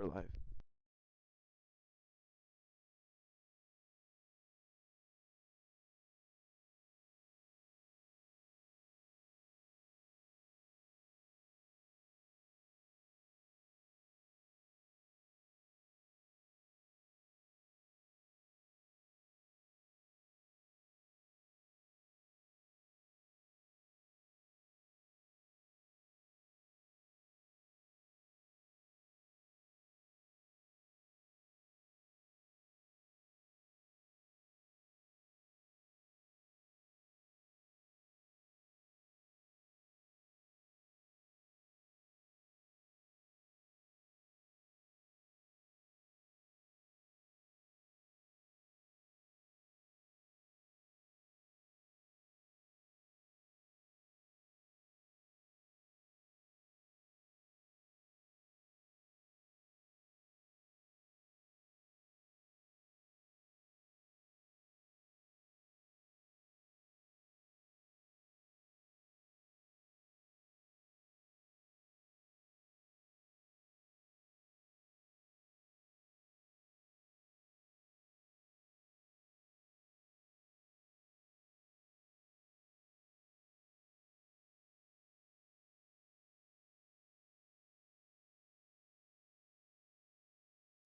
We're live.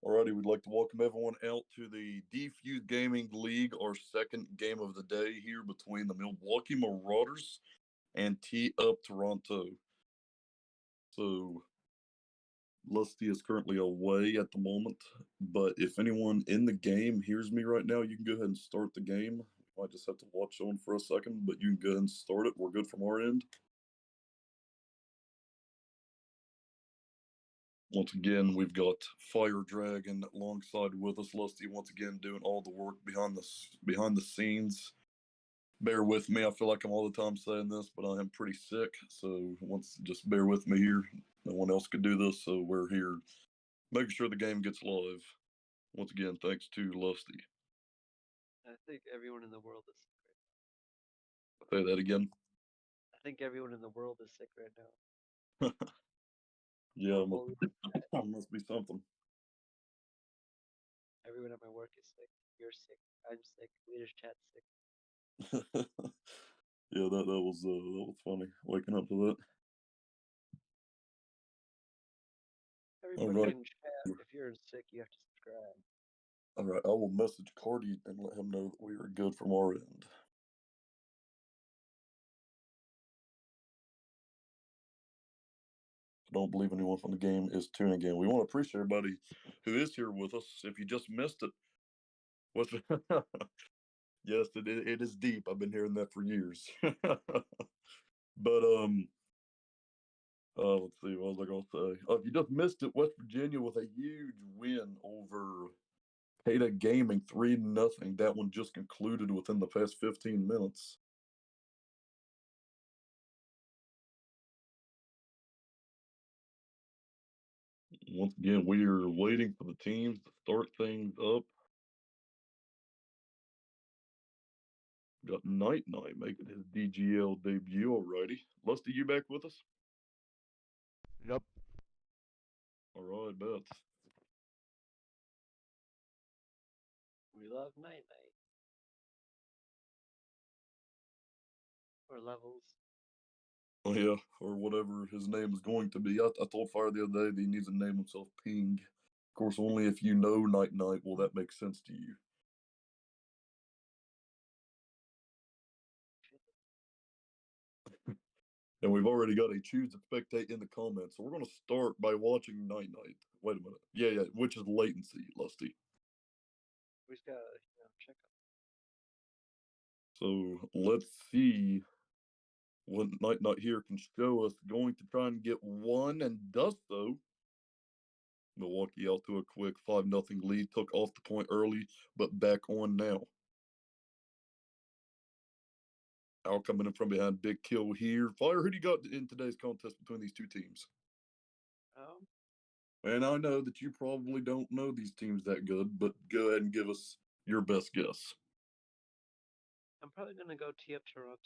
Alrighty, we'd like to welcome everyone out to the Defuse Gaming League, our second game of the day here between the Milwaukee Marauders and T Up Toronto. So, Lusty is currently away at the moment, but if anyone in the game hears me right now, you can go ahead and start the game. We might just have to watch on for a second, but you can go ahead and start it. We're good from our end. Once again, we've got Fire Dragon alongside with us. Lusty once again doing all the work behind the scenes. Bear with me. I feel like I'm all the time saying this, but I am pretty sick. So just bear with me here. No one else could do this, so we're here making sure the game gets live. Once again, thanks to Lusty. I think everyone in the world is sick right Say that again. now. I think everyone in the world is sick right now. Yeah, must be something. Everyone at my work is sick. You're sick. I'm sick. Leaders chat's sick. Yeah, that was funny. Waking up to that. Everybody All right. in chat, if you're sick, you have to subscribe. All right. I will message Cardi and let him know that we are good from our end. I don't believe anyone from the game is tuning in. We want to appreciate everybody who is here with us. If you just missed it, what's yes, it is deep. I've been hearing that for years. But let's see, what was I gonna say? If you just missed it, West Virginia with a huge win over Peta Gaming, 3-0. That one just concluded within the past 15 minutes. Once again, we are waiting for the teams to start things up. Got Night Night making his DGL debut already. Lusty, you back with us? Yep. All right, bet. We love Night Night. Or Levels. Oh, yeah, or whatever his name is going to be. I told Fire the other day that he needs to name himself Ping. Of course, only if you know Night Night will that make sense to you. And we've already got a choose to spectate in the comments. So we're going to start by watching Night Night. Wait a minute. Yeah, which is latency, Lusty. We just gotta, check up. So let's see what Night Night here can show us. Going to try and get one and does so. Milwaukee out to a quick 5-0 lead. Took off the point early, but back on now. Al coming in from behind. Big kill here. Fire, who do you got in today's contest between these two teams? And I know that you probably don't know these teams that good, but go ahead and give us your best guess. I'm probably gonna go tee up Toronto.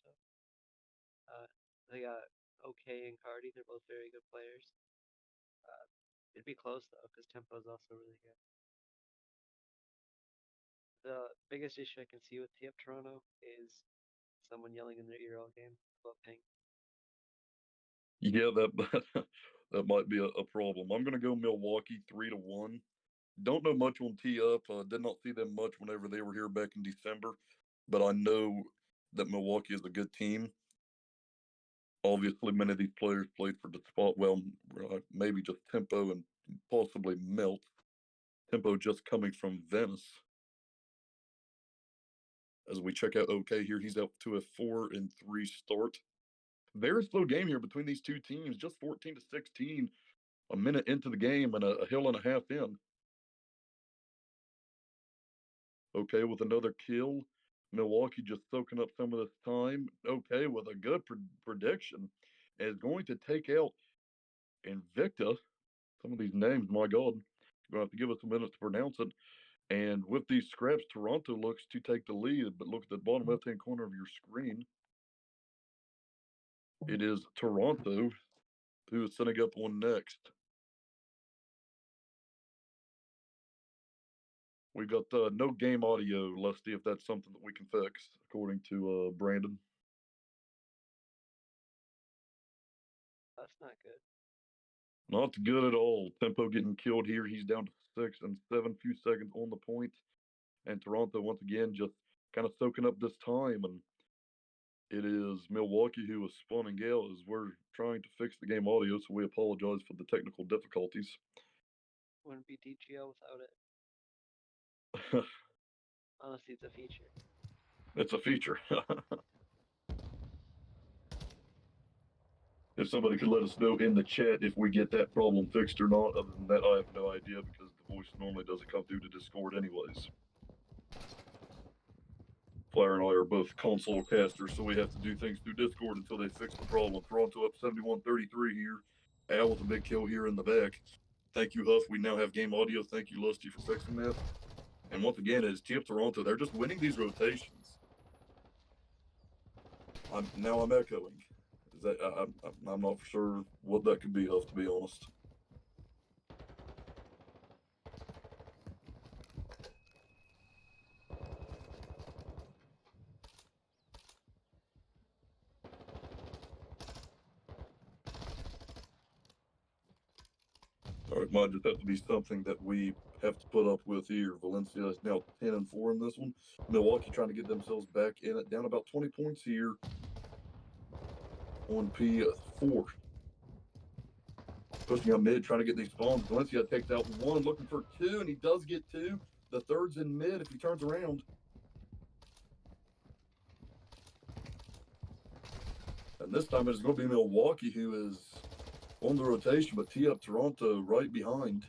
They got OK and Cardi. They're both very good players. It'd be close though, because tempo is also really good. The biggest issue I can see with TF Toronto is someone yelling in their ear all game about ping. Yeah, that that might be a problem. I'm gonna go Milwaukee 3-1. Don't know much on T Up. Did not see them much whenever they were here back in December, but I know that Milwaukee is a good team. Obviously, many of these players played for the spot. Well, maybe just Tempo and possibly Melt. Tempo just coming from Venice. As we check out OK here, he's up to a 4-3 start. Very slow game here between these two teams, just 14-16, a minute into the game and a hill and a half in. OK with another kill. Milwaukee just soaking up some of this time. OK with a good prediction is going to take out Invicta. Some of these names, my God, you're going to have to give us a minute to pronounce it. And with these scraps, Toronto looks to take the lead. But look at the bottom left-hand corner of your screen. It is Toronto who is setting up one next. We got no game audio. Let's see if that's something that we can fix, according to Brandon. That's not good. Not good at all. Tempo getting killed here. He's down to 6 and 7, few seconds on the point. And Toronto, once again, just kind of soaking up this time. And it is Milwaukee who is spawning out as we're trying to fix the game audio, so we apologize for the technical difficulties. Wouldn't be DGL without it. Honestly, it's a feature. It's a feature. If somebody could let us know in the chat if we get that problem fixed or not. Other than that, I have no idea because the voice normally doesn't come through to Discord anyways. Flyer and I are both console casters, so we have to do things through Discord until they fix the problem. Toronto up 71-33 here. Al with a big kill here in the back. Thank you, Huff. We now have game audio. Thank you, Lusty, for fixing that. And once again, it's TF Toronto. They're just winning these rotations. I'm echoing. Is that I'm not sure what that could be, Huff, to be honest. All right, might just have to be something that we have to put up with here. Valencia is now 10-4 in this one. Milwaukee trying to get themselves back in it, down about 20 points here on P4. Pushing up mid, trying to get these spawns. Valencia takes out one, looking for two, and he does get two. The third's in mid if he turns around. And this time it's going to be Milwaukee who is on the rotation, but tee up Toronto right behind.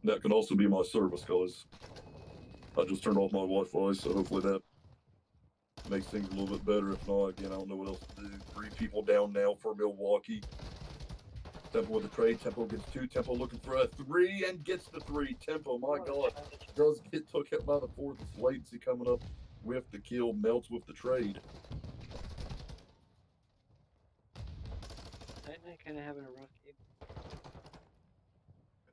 That can also be my service, guys. I just turned off my Wi-Fi, so hopefully that makes things a little bit better. If not, again, I don't know what else to do. 3 people down now for Milwaukee. Tempo with the trade. Tempo gets 2. Tempo looking for a 3 and gets the 3. Tempo, my God, does get took out by the 4th. It's latency coming up with the kill. Melts with the trade. Titanite kind of having a rough game.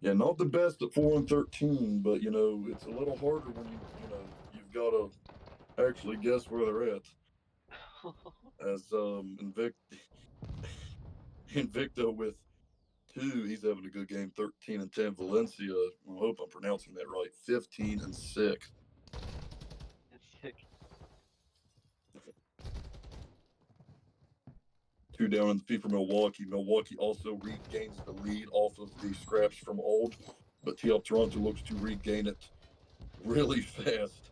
Yeah, not the best at 4-13, but you know it's a little harder when you've got to actually guess where they're at. As Invicta with 2, he's having a good game. 13-10. Valencia, I hope I'm pronouncing that right. 15-6. That's sick. 2 down in the feed for Milwaukee. Milwaukee also regains the lead off of the scraps from old, but TL Toronto looks to regain it really fast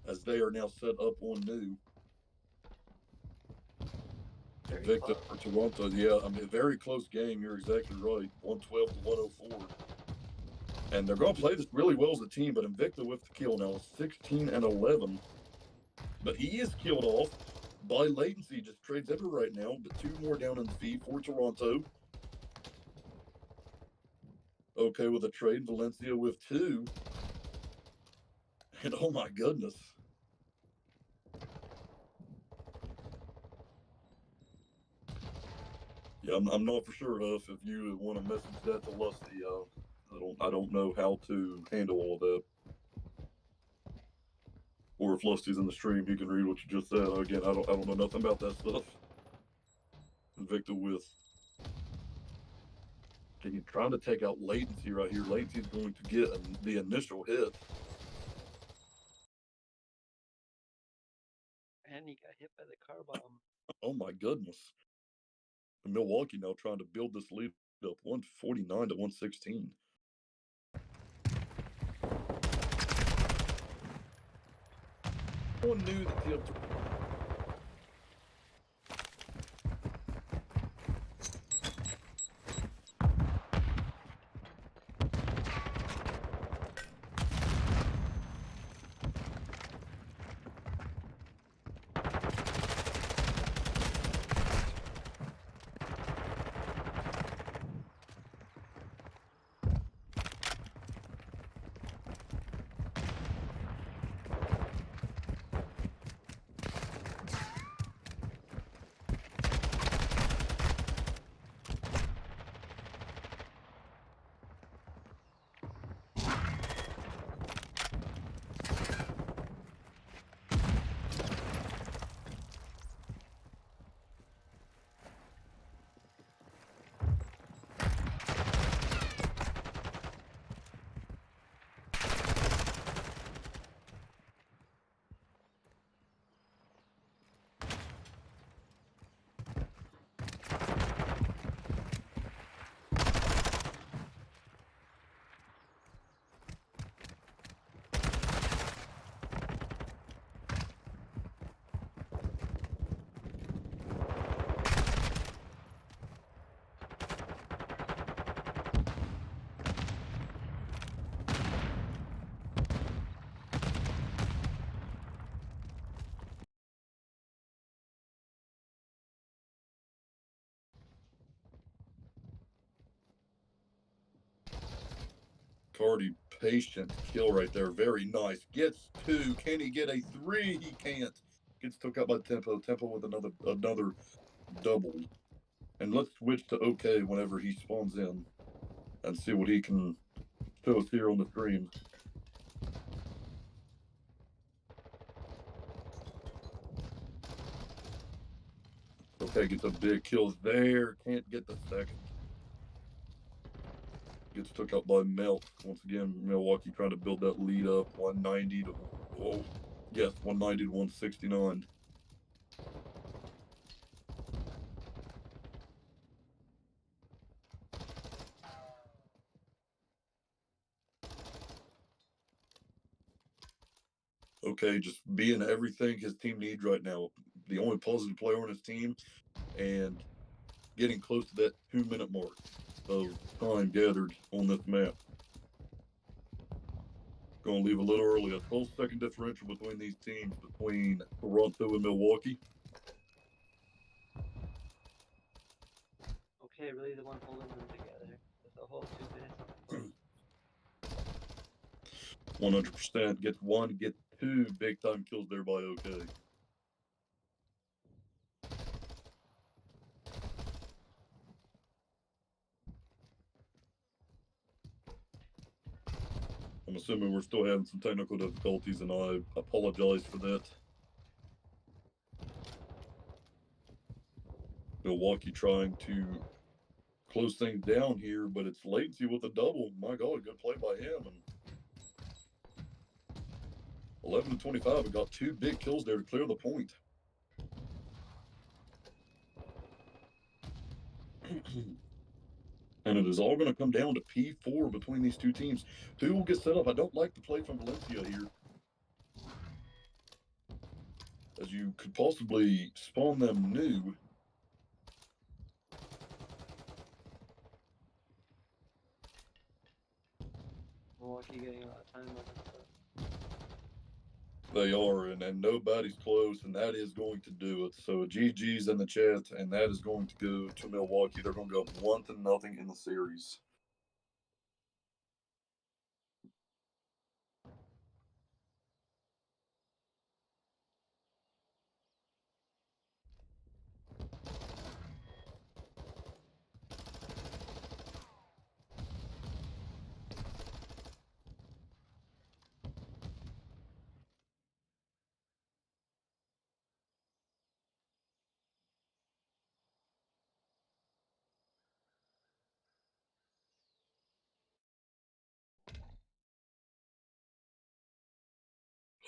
as they are now set up on new. Invicta for Toronto, yeah, I mean, a very close game. You're exactly right. 112-104. And they're going to play this really well as a team, but Invicta with the kill now, 16-11. But he is killed off by latency. Just trades everywhere right now, but 2 more down in the feed for Toronto. Okay with a trade. Valencia with 2. And oh my goodness. Yeah, I'm not for sure, Huff. If you want to message that to Lusty, I don't know how to handle all of that. Or if Lusty's in the stream, he can read what you just said. Again, I don't know nothing about that stuff. Victor with. Okay, you're trying to take out latency right here. Latency is going to get the initial hit. And he got hit by the car bomb. Oh my goodness. Milwaukee now trying to build this lead up 149 to 116. No one knew that the Cardi, patient kill right there. Very nice. Gets two. Can he get a three? He can't. Gets took out by Tempo. Tempo with another double. And let's switch to OK whenever he spawns in and see what he can show us here on the stream. OK gets a big kills there. Can't get the second. Gets took out by Melt. Once again, Milwaukee trying to build that lead up 190 to 190 to 169. Okay, just being everything his team needs right now. The only positive player on his team, and getting close to that 2-minute mark of time gathered on this map. Going to leave a little early. A 12-second differential between these teams, between Toronto and Milwaukee. Okay, really the one holding them together. There's a whole 2 minutes on the clock. 100%. Gets one, gets two big time kills there by OK. I'm assuming we're still having some technical difficulties, and I apologize for that. Milwaukee trying to close things down here, but it's latency with a double. My God, good play by him. And 11 to 25, and got two big kills there to clear the point. And it is all going to come down to P4 between these two teams. Who will get set up? I don't like the play from Valencia here, as you could possibly spawn them new. Milwaukee getting a lot of time on this. They are, and nobody's close, and that is going to do it. So GG's in the chat, and that is going to go to Milwaukee. They're going to go 1-0 in the series.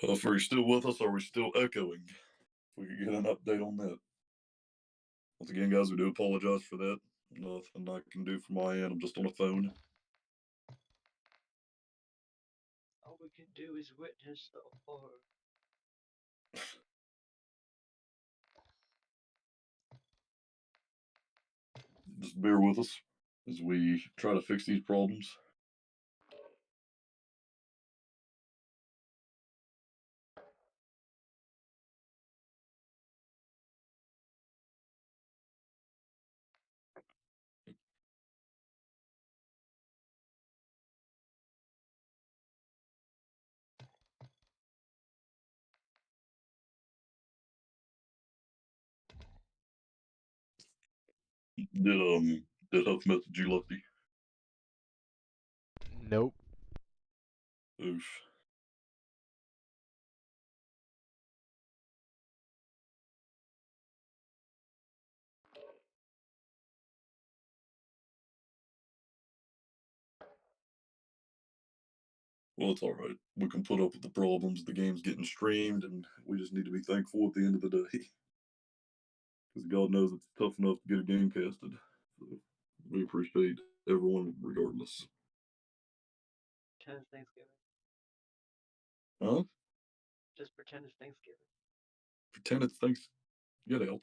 If are you still with us? Are we still echoing? If we could get an update on that. Once again, guys, we do apologize for that. Nothing I can do from my end. I'm just on the phone. All we can do is witness the horror. Just bear with us as we try to fix these problems. Did Huff message you, Lefty? Nope. Oof. Well, it's all right. We can put up with the problems. The game's getting streamed, and we just need to be thankful at the end of the day. Because God knows it's tough enough to get a game casted. So we appreciate everyone regardless. Pretend it's Thanksgiving. Huh? Just pretend it's Thanksgiving. Pretend it's thanks. Get out.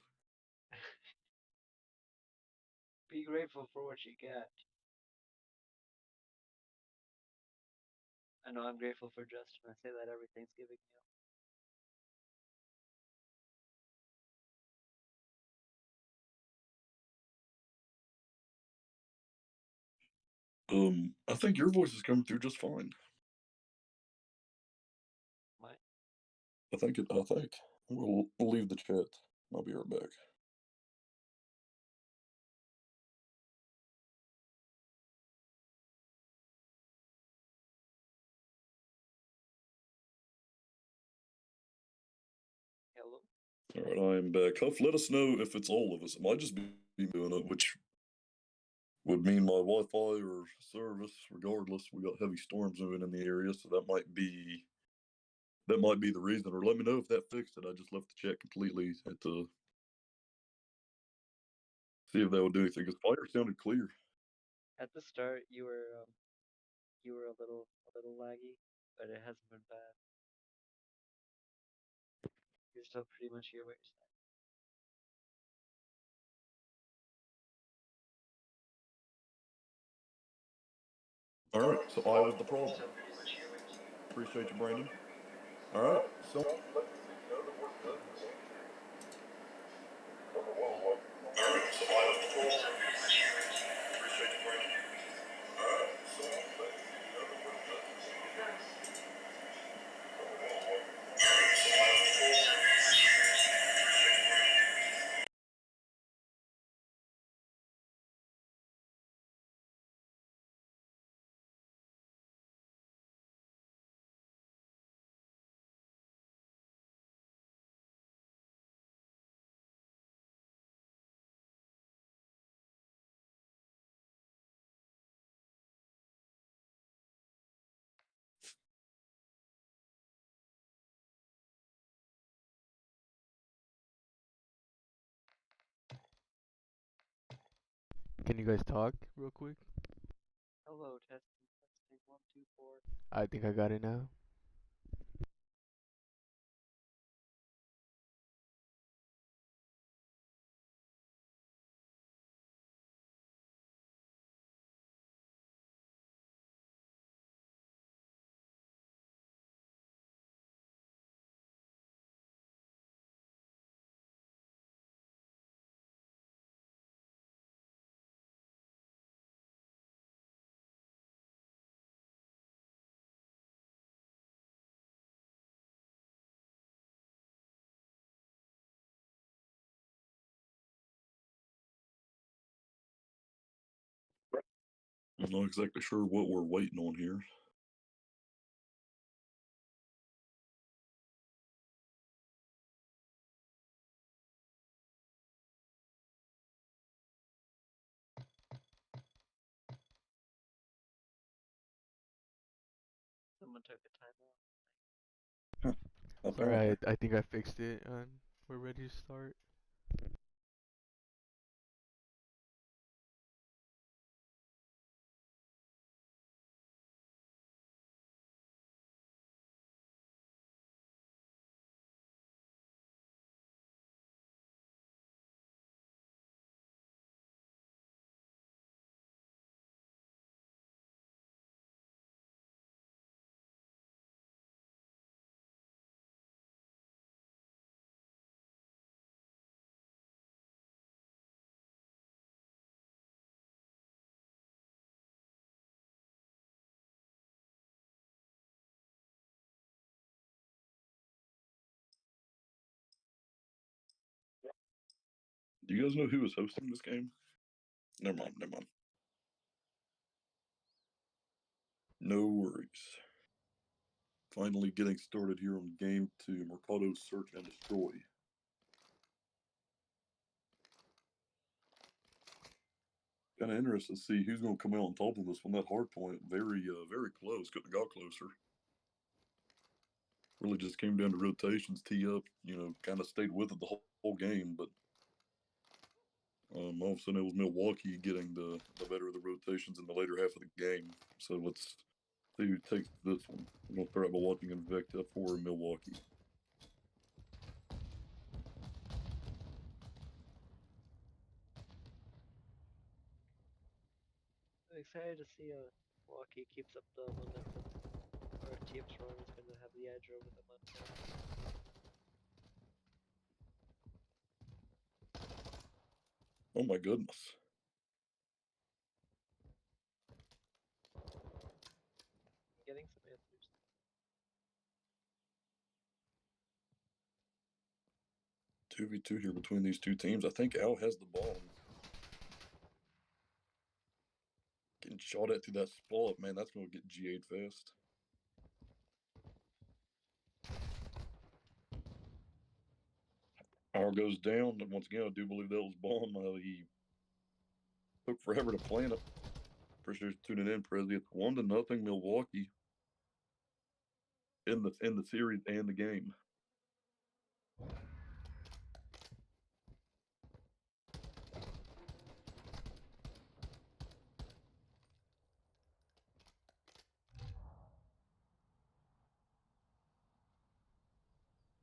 Be grateful for what you get. I know I'm grateful for Justin. I say that every Thanksgiving meal. I think your voice is coming through just fine. Mine? I think. We'll leave the chat. I'll be right back. Hello? All right, I am back. Huff, let us know if it's all of us. It might just be doing it, which would mean my Wi-Fi or service. Regardless, we got heavy storms moving in the area, so that might be the reason. Or let me know if that fixed it. I just left the chat completely to see if that would do anything. Because fire sounded clear. At the start, you were a little laggy, but it hasn't been bad. You're still pretty much here what you're saying. All right, so I was the problem. Appreciate you, Brandon. All right, so. Can you guys talk real quick? Hello, testing, 1, 2, 4. I think I got it now. I'm not exactly sure what we're waiting on here. Someone took a timeout. Sorry, Apparently. I think I fixed it and we're ready to start. Do you guys know who was hosting this game? Never mind, never mind. No worries. Finally getting started here on game 2, Mercado Search and Destroy. Kind of interested to see who's going to come out on top of this one. That hard point, very close. Couldn't have got closer. Really just came down to rotations. Tee up, kind of stayed with it the whole game, but all of a sudden it was Milwaukee getting the better of the rotations in the later half of the game. So let's see who takes this one. I'm going to start out by watching Invicta for Milwaukee. I'm excited to see Milwaukee keeps up the momentum. Or if TF's run is going to have the edge over them on point. Oh my goodness. Getting some answers. 2v2 here between these two teams. I think Al has the ball. Getting shot at through that spot, man, that's going to get GA'd fast. Power goes down, and once again, I do believe that was bomb. He took forever to plant it. Appreciate you tuning in, Prezi. It's 1-0 Milwaukee in the series and the game.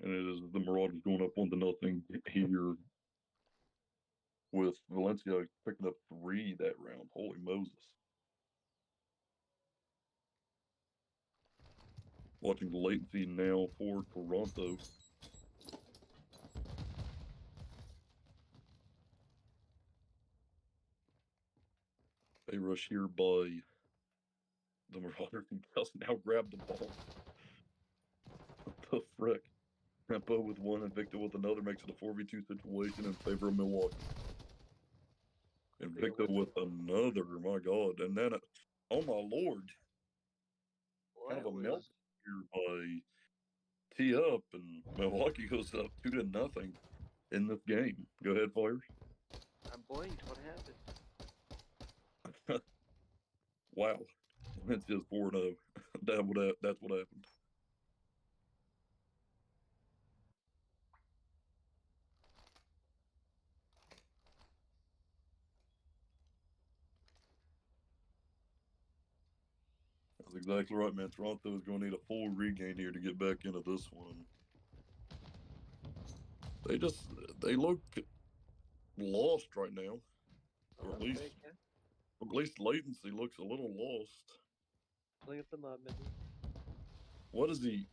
And it is the Marauders going up 1-0 here with Valencia picking up 3 that round. Holy Moses. Watching the latency now for Toronto. A rush here by the Marauders, and just now grabbed the ball. What the frick? Tempo with one and Victor with another makes it a 4v2 situation in favor of Milwaukee. And Victor with another, my God. And then, oh my Lord. Kind of a melt here by Tee Up, and Milwaukee goes up 2-0 in this game. Go ahead, Flyers. I'm blinked. What happened? Wow. It's just 4-0. That's what happened. That's exactly right, man. Toronto is going to need a full regain here to get back into this one. They look lost right now. Or at least latency looks a little lost. Playing at the mob menu. What is he?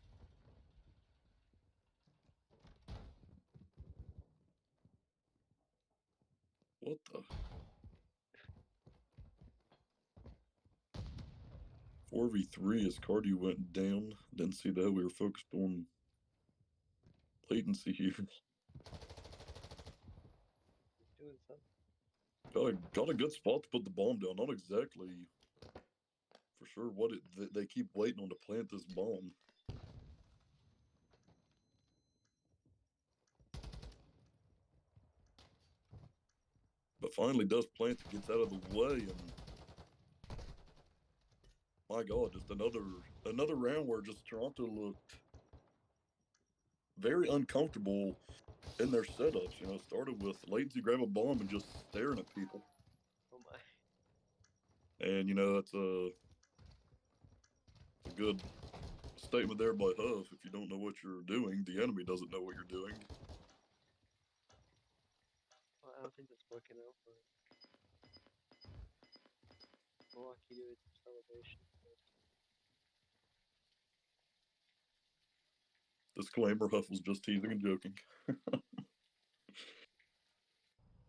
What the? 4v3 as Cardi went down. Didn't see that. We were focused on latency here. Doing something. Got a good spot to put the bomb down. Not exactly for sure what they keep waiting on to plant this bomb. But finally does plant it, gets out of the way, and my God, just another round where just Toronto looked very uncomfortable in their setups. You know, started with latency, grab a bomb, and just staring at people. Oh my. And you know, that's a good statement there by Huff. If you don't know what you're doing, the enemy doesn't know what you're doing. Well, I don't think that's working out for Milwaukee doing some celebration. Disclaimer: Huff was just teasing and joking.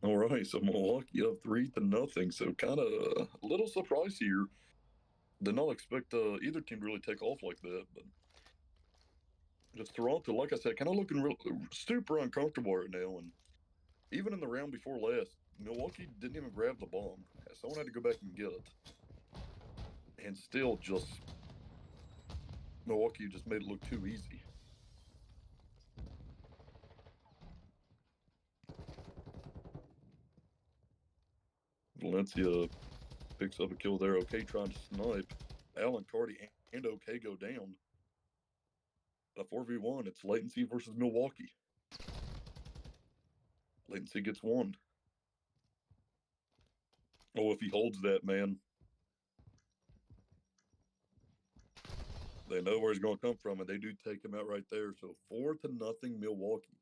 All right, so Milwaukee up 3-0. So kind of a little surprise here. Did not expect either team to really take off like that, but just Toronto, like I said, kind of looking super uncomfortable right now. And even in the round before last, Milwaukee didn't even grab the bomb. Someone had to go back and get it, and still just Milwaukee just made it look too easy. Valencia picks up a kill there. OK trying to snipe. Allen, Cardi, and OK go down. A 4v1. It's Latency versus Milwaukee. Latency gets one. Oh, if he holds that, man. They know where he's going to come from, and they do take him out right there. So 4-0 Milwaukee.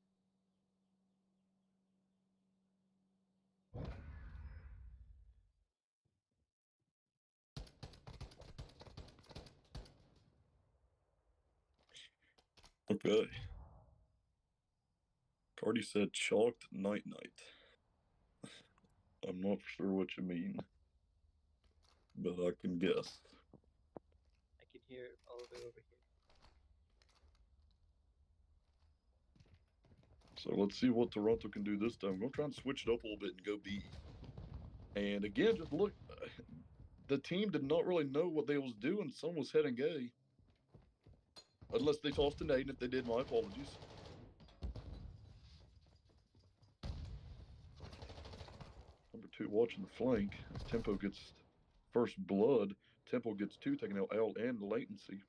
Okay. Cardi said chalked night. I'm not sure what you mean, but I can guess. I can hear it all the way over here. So let's see what Toronto can do this time. I'm going to try and switch it up a little bit and go B. And again, just look, the team did not really know what they was doing. Some was heading A. Unless they tossed a nade, and if they did, my apologies. Number 2 watching the flank. As Tempo gets first blood. Tempo gets 2, taking out L and Latency.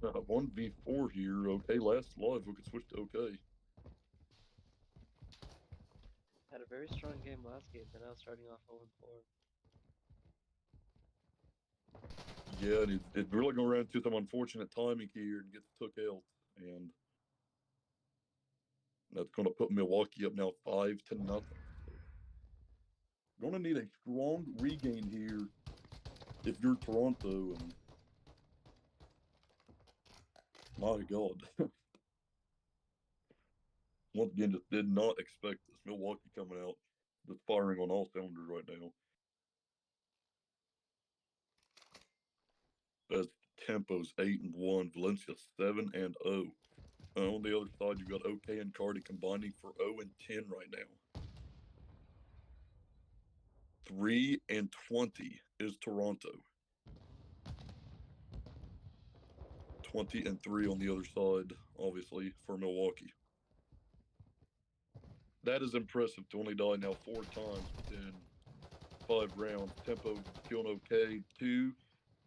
Uh, 1v4 here. OK last live. We could switch to OK. Had a very strong game last game, but now starting off 0-4. Yeah, and it's really going around to some unfortunate timing here and gets took out. And that's going to put Milwaukee up now 5-0. Going to need a strong regain here if you're Toronto. And my God. Once again, just did not expect this. Milwaukee coming out, just firing on all cylinders right now. As Tempo's 8-1, Valencia 7-0. On the other side, you got OK and Cardi combining for 0-10 right now. 3-20 is Toronto. 20-3 on the other side, obviously, for Milwaukee. That is impressive to only die now 4 times within 5 rounds. Tempo killing OK. 2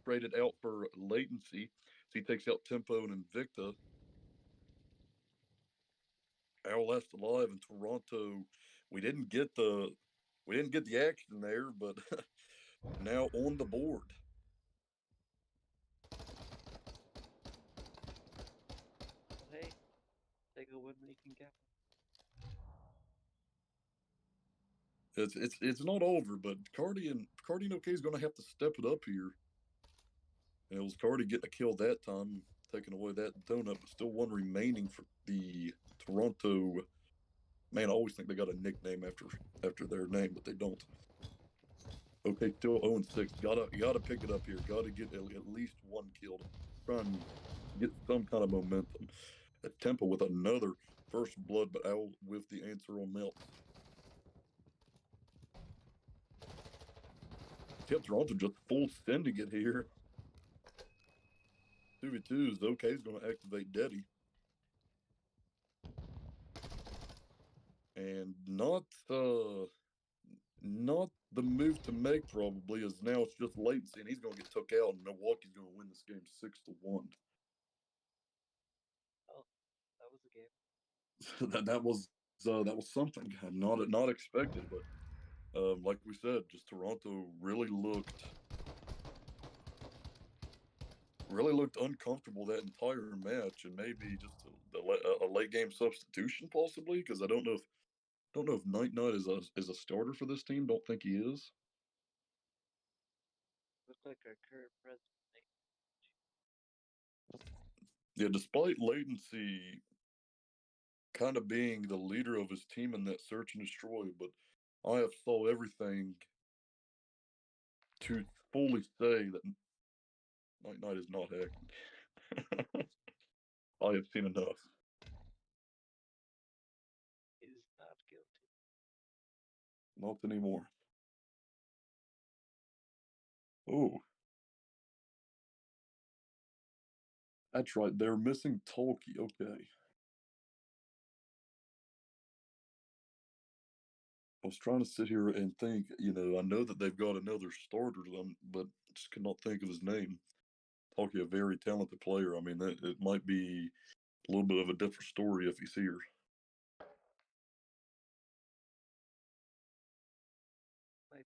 traded out for Latency. So he takes out Tempo and Invicta. Our last alive in Toronto. We didn't get the action there, but now on the board. But hey, take a win when you can get one. It's not over, but Cardi and OK is going to have to step it up here. And it was Cardi getting a kill that time, taking away that donut, but still one remaining for the Toronto. Man, I always think they got a nickname after their name, but they don't. OK, still 0-6. Gotta pick it up here. Gotta get at least one kill. Try and get some kind of momentum. At Tempo with another first blood, but Owl with the answer on Melt. Yep, Toronto just full sending it here. 2v2s. OK is going to activate Deddy. And not the move to make probably is now it's just latency, and he's going to get took out, and Milwaukee's going to win this game 6-1. Oh, that was a game. that was something not expected, but like we said, just Toronto really looked uncomfortable that entire match, and maybe just a late game substitution possibly, because I don't know if Night is a starter for this team. Don't think he is. Looked like our current president. Yeah, despite latency kind of being the leader of his team in that search and destroy, but I have saw everything to fully say that Night is not hacking. I have seen enough. Is not guilty. Not anymore. Oh. That's right. They're missing Tolkien. Okay. I was trying to sit here and think, I know that they've got another starter, but just cannot think of his name. Tolkien, a very talented player. I mean, it might be a little bit of a different story if he's here.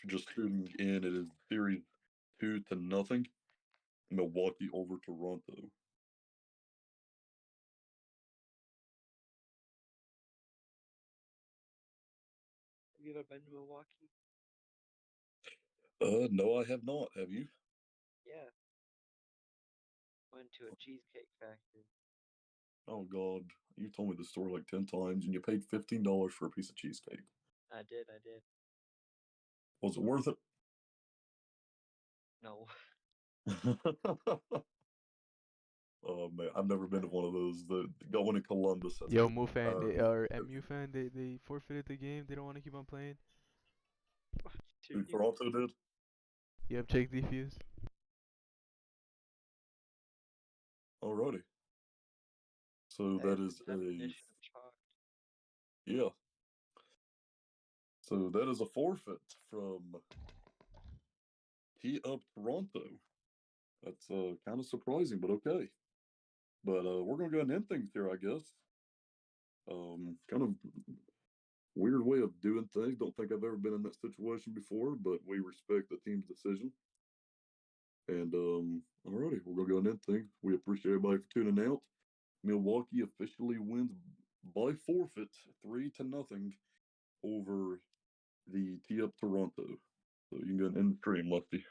Just tuning in, it is series 2-0. Milwaukee over Toronto. Have you ever been to Milwaukee? No, I have not. Have you? Yeah. Went to a cheesecake factory. Oh God, you told me the story like 10 times, and you paid $15 for a piece of cheesecake. I did. Was it worth it? No. Oh man, I've never been to one of those. Got one in Columbus. Yo, Mu fan, or MU fan, they forfeited the game. They don't want to keep on playing. Who Toronto did? Yep, check defuse. Alrighty. So that is yeah. So that is a forfeit from T Up Toronto. That's kind of surprising, but okay. But we're gonna go ahead and end things here, I guess. Kind of weird way of doing things. Don't think I've ever been in that situation before, but we respect the team's decision. And alrighty, we're gonna go and end things. We appreciate everybody for tuning out. Milwaukee officially wins by forfeit 3-0 over the T Up Toronto. So you can go and end the stream, Lefty.